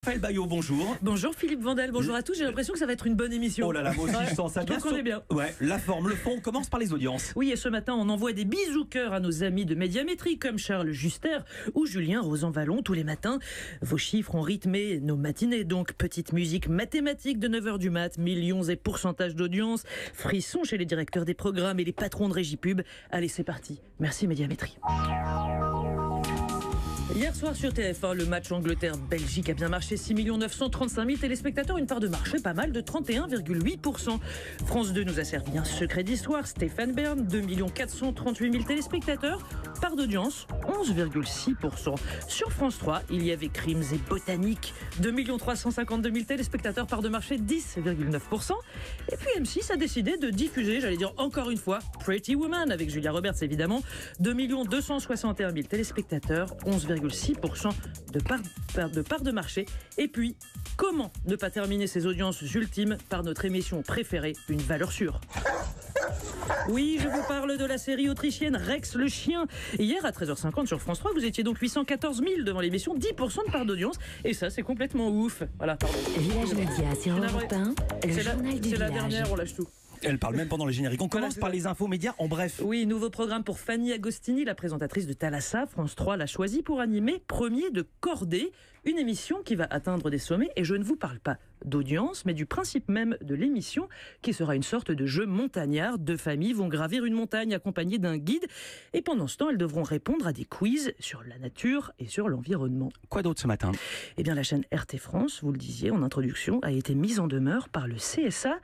Raphaël Bayot, bonjour. Bonjour Philippe Vandel, bonjour à tous. J'ai l'impression que ça va être une bonne émission. Oh là là, moi aussi je sens ça. Je trouve qu'on est bien. Ouais, la forme, le fond, on commence par les audiences. Oui, et ce matin, on envoie des bisous cœurs à nos amis de Médiamétrie, comme Charles Juster ou Julien Rosanvallon tous les matins. Vos chiffres ont rythmé nos matinées, donc petite musique mathématique de 9h du mat, millions et pourcentages d'audience, frissons chez les directeurs des programmes et les patrons de Régie Pub. Allez, c'est parti. Merci Médiamétrie. Hier soir sur TF1, le match Angleterre-Belgique a bien marché. 6 935 000 téléspectateurs, une part de marché pas mal de 31,8%. France 2 nous a servi un secret d'histoire. Stéphane Bern, 2 438 000 téléspectateurs, part d'audience 11,6%. Sur France 3, il y avait Crimes et Botanique, 2 352 000 téléspectateurs, part de marché 10,9%. Et puis M6 a décidé de diffuser, j'allais dire encore une fois, Pretty Woman avec Julia Roberts évidemment, 2 261 000 téléspectateurs, 11,6% de part de marché. Et puis, comment ne pas terminer ces audiences ultimes par notre émission préférée, Une valeur sûre. Oui, je vous parle de la série autrichienne Rex le chien. Hier à 13h50 sur France 3, vous étiez donc 814 000 devant l'émission, 10% de part d'audience. Et ça, c'est complètement ouf. Voilà, pardon. Village Média sur Europe 1, le journal du village. C'est la dernière, on lâche tout. Elle parle même pendant les génériques. On commence par les infos médias en bref. Oui, nouveau programme pour Fanny Agostini, la présentatrice de Thalassa. France 3 l'a choisie pour animer Premier de Cordée, une émission qui va atteindre des sommets. Et je ne vous parle pas d'audience, mais du principe même de l'émission, qui sera une sorte de jeu montagnard. Deux familles vont gravir une montagne accompagnées d'un guide. Et pendant ce temps, elles devront répondre à des quiz sur la nature et sur l'environnement. Quoi d'autre ce matin ? Eh bien, la chaîne RT France, vous le disiez en introduction, a été mise en demeure par le CSA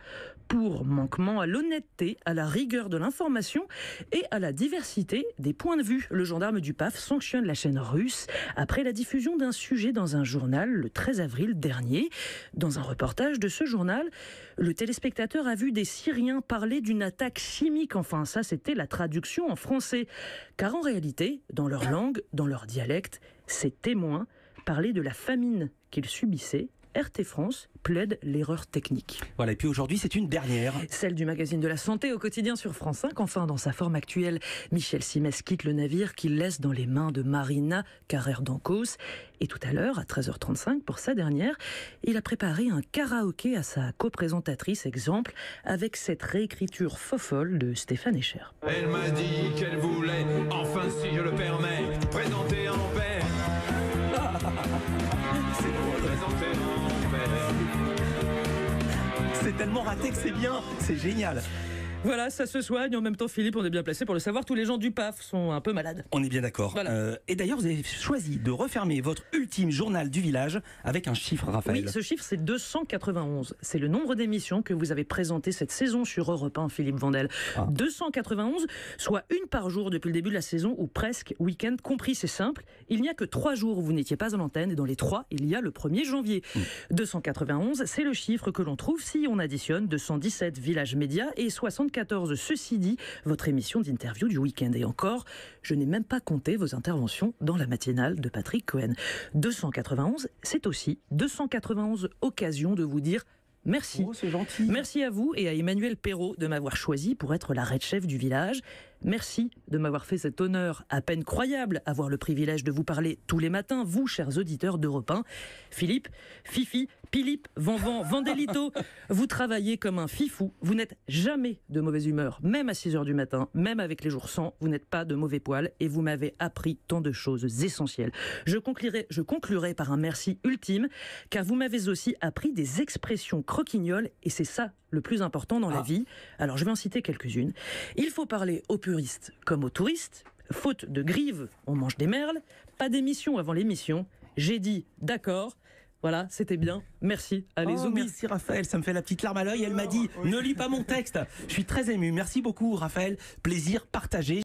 pour manquement à l'honnêteté, à la rigueur de l'information et à la diversité des points de vue. Le gendarme du PAF sanctionne la chaîne russe après la diffusion d'un sujet dans un journal le 13 avril dernier. Dans un reportage de ce journal, le téléspectateur a vu des Syriens parler d'une attaque chimique. Enfin, ça, c'était la traduction en français. Car en réalité, dans leur langue, dans leur dialecte, ces témoins parlaient de la famine qu'ils subissaient. RT France plaide l'erreur technique. Voilà, et puis aujourd'hui, c'est une dernière. Celle du magazine de la santé au quotidien sur France 5. Enfin, dans sa forme actuelle, Michel Simès quitte le navire qu'il laisse dans les mains de Marina Carrère d'Ancos. Et tout à l'heure, à 13h35, pour sa dernière, il a préparé un karaoké à sa coprésentatrice, exemple, avec cette réécriture fofolle de Stéphane Echer. Elle m'a dit qu'elle voulait, enfin si je le permets, présenter un père. C'est drôle. Présenter un père. C'est tellement raté que c'est bien. C'est génial. Voilà, ça se soigne. En même temps, Philippe, on est bien placé pour le savoir. Tous les gens du PAF sont un peu malades. On est bien d'accord. Voilà. Et d'ailleurs, vous avez choisi de refermer votre ultime journal du village avec un chiffre, Raphaël. Oui, ce chiffre, c'est 291. C'est le nombre d'émissions que vous avez présentées cette saison sur Europe 1, Philippe Vandel. 291, soit une par jour depuis le début de la saison, ou presque, week-end compris. C'est simple. Il n'y a que 3 jours où vous n'étiez pas à l'antenne, et dans les 3, il y a le 1er janvier. 291, c'est le chiffre que l'on trouve si on additionne 217 villages médias et 74, ceci dit, votre émission d'interview du week-end. Et encore, je n'ai même pas compté vos interventions dans la matinale de Patrick Cohen. 291, c'est aussi 291 occasions de vous dire merci. Oh, c'est gentil. Merci à vous et à Emmanuel Perrault de m'avoir choisi pour être la red chef du village. Merci de m'avoir fait cet honneur à peine croyable, avoir le privilège de vous parler tous les matins, vous, chers auditeurs d'Europe 1. Philippe, Fifi, Philippe, Vanvan, Vandelito, vous travaillez comme un fifou. Vous n'êtes jamais de mauvaise humeur, même à 6h du matin, même avec les jours sans, vous n'êtes pas de mauvais poil et vous m'avez appris tant de choses essentielles. Je conclurai par un merci ultime, car vous m'avez aussi appris des expressions croquignoles et c'est ça le plus important dans la vie. Alors je vais en citer quelques-unes. Il faut parler aux puristes comme aux touristes. Faute de grives, on mange des merles. Pas d'émission avant l'émission. J'ai dit d'accord. Voilà, c'était bien. Merci. Allez, Merci Raphaël, ça me fait la petite larme à l'œil. Elle m'a dit, ne lis pas mon texte. Je suis très ému. Merci beaucoup Raphaël. Plaisir partagé.